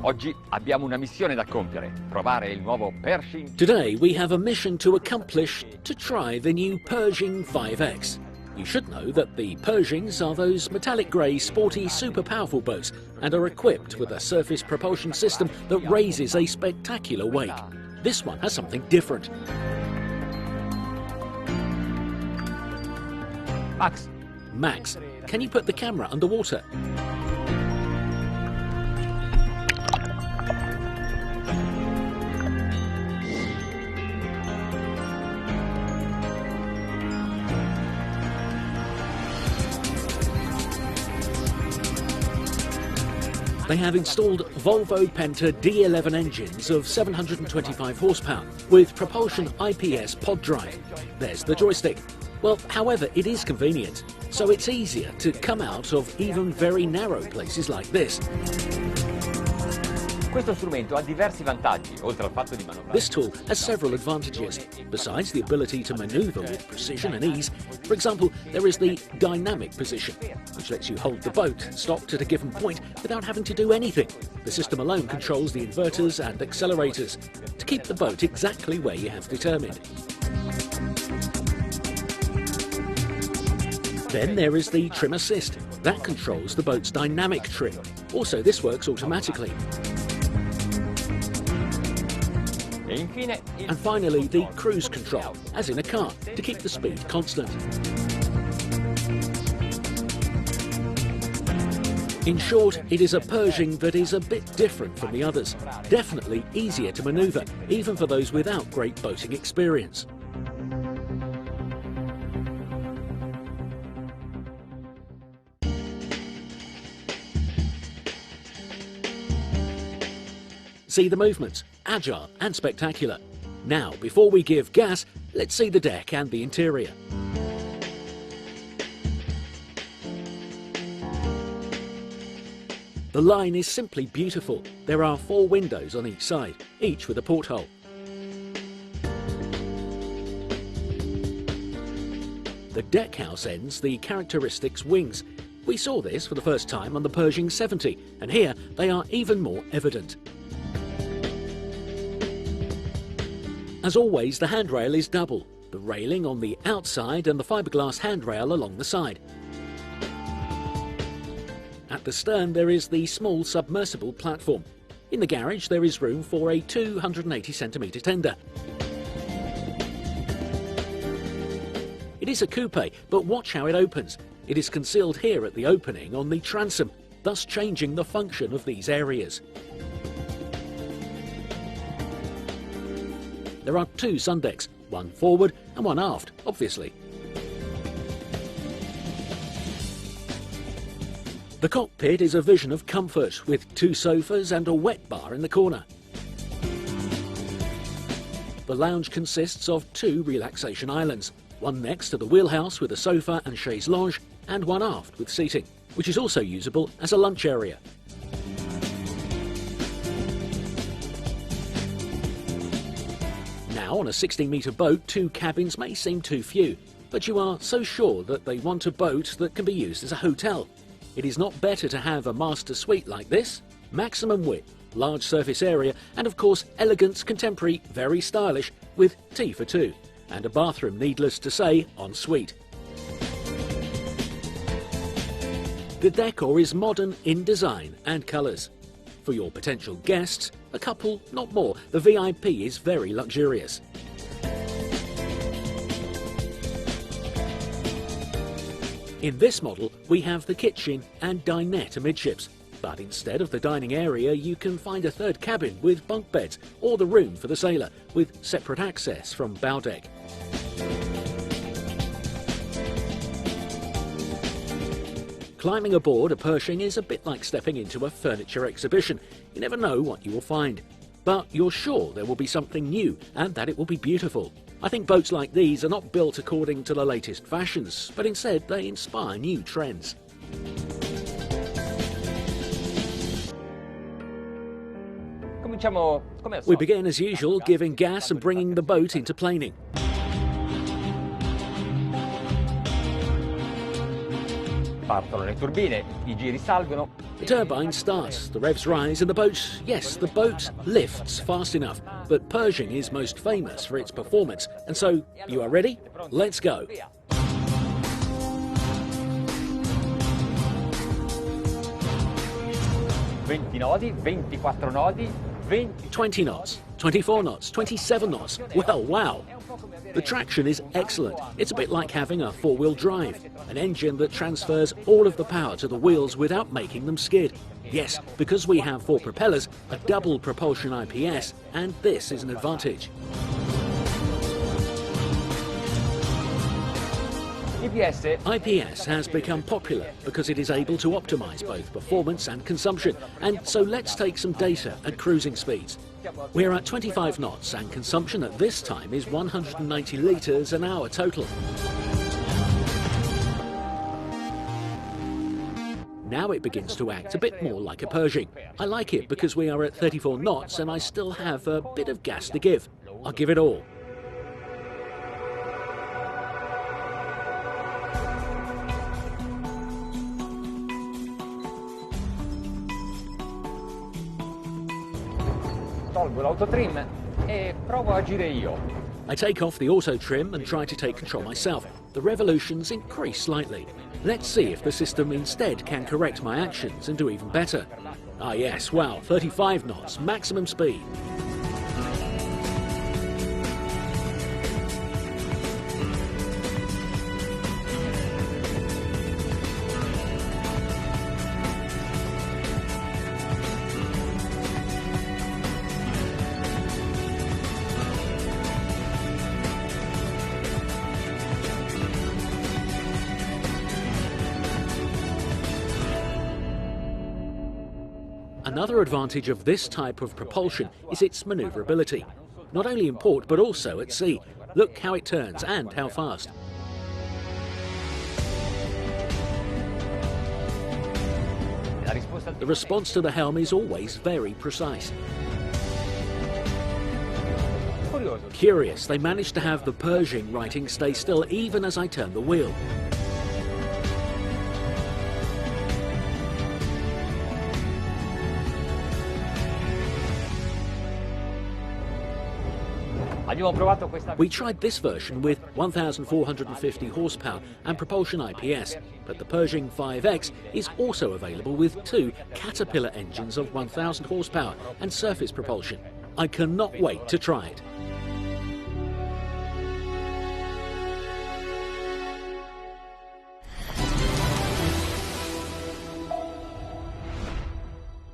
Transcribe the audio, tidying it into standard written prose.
Oggi abbiamo una missione da compiere, provare il nuovo Pershing. Today we have a mission to accomplish, to try the new Pershing 5X. You should know that the Pershings are those metallic grey, sporty, super powerful boats and are equipped with a surface propulsion system that raises a spectacular wake. This one has something different. Max, can you put the camera underwater? They have installed Volvo Penta D11 engines of 725 horsepower with propulsion IPS pod drive. There's the joystick. Well, however, it is convenient, so it's easier to come out of even very narrow places like this. Questo strumento ha diversi vantaggi, oltre al fatto di manovrare. This tool has several advantages. Besides the ability to maneuver with precision and ease, for example, there is the dynamic position, which lets you hold the boat stopped at a given point without having to do anything. The system alone controls the inverters and accelerators to keep the boat exactly where you have determined. Then there is the trim assist. That controls the boat's dynamic trim. Also, this works automatically. And finally, the cruise control, as in a car, to keep the speed constant. In short, it is a Pershing that is a bit different from the others. Definitely easier to manoeuvre, even for those without great boating experience. See the movements, agile and spectacular. Now, before we give gas, let's see the deck and the interior. The line is simply beautiful. There are 4 windows on each side, each with a porthole. The deck house ends the characteristics wings. We saw this for the first time on the Pershing 70, and here they are even more evident. As always, the handrail is double, the railing on the outside and the fiberglass handrail along the side. At the stern there is the small submersible platform. In the garage there is room for a 280cm tender. It is a coupe, but watch how it opens. It is concealed here at the opening on the transom, thus changing the function of these areas. There are 2 sun decks, one forward and one aft, obviously. The cockpit is a vision of comfort, with 2 sofas and a wet bar in the corner. The lounge consists of 2 relaxation islands, one next to the wheelhouse with a sofa and chaise lounge, and one aft with seating, which is also usable as a lunch area. Now, on a 16-metre boat, 2 cabins may seem too few, but you are so sure that they want a boat that can be used as a hotel. It is not better to have a master suite like this? Maximum width, large surface area, and of course elegant, contemporary, very stylish, with tea for 2, and a bathroom, needless to say, en suite. The decor is modern in design and colours. For your potential guests, a couple, not more. The VIP is very luxurious. In this model, we have the kitchen and dinette amidships, but instead of the dining area, you can find a 3rd cabin with bunk beds, or the room for the sailor, with separate access from bow deck. Climbing aboard a Pershing is a bit like stepping into a furniture exhibition. You never know what you will find. But you're sure there will be something new and that it will be beautiful. I think boats like these are not built according to the latest fashions, but instead they inspire new trends. We begin as usual, giving gas and bringing the boat into planing. Partono le turbine, i giri salgono The turbine starts, the revs rise, and the boat, yes, the boat lifts fast enough. But Pershing is most famous for its performance. And so, you are ready? Let's go. 20 nodi, 24 nodi, 20 knots, 24 knots, 27 knots. Well, wow. The traction is excellent. It's a bit like having a four-wheel drive, an engine that transfers all of the power to the wheels without making them skid. Yes, because we have four propellers, a double propulsion IPS, and this is an advantage. IPS has become popular because it is able to optimize both performance and consumption. And so let's take some data at cruising speeds. We're at 25 knots and consumption at this time is 190 litres an hour total. Now it begins to act a bit more like a Pershing. I like it because we are at 34 knots and I still have a bit of gas to give. I'll give it all. Tolgo l'autotrim e provo a agire io. I take off the auto trim and try to take control myself. The revolutions increase slightly. Let's see if the system instead can correct my actions and do even better. Ah yes, wow, 35 knots, maximum speed. Another advantage of this type of propulsion is its manoeuvrability, not only in port but also at sea. Look how it turns and how fast. The response to the helm is always very precise. Curious, they managed to have the Pershing writing stay still even as I turn the wheel. We tried this version with 1,450 horsepower and propulsion IPS, but the Pershing 5X is also available with two Caterpillar engines of 1,000 horsepower and surface propulsion. I cannot wait to try it.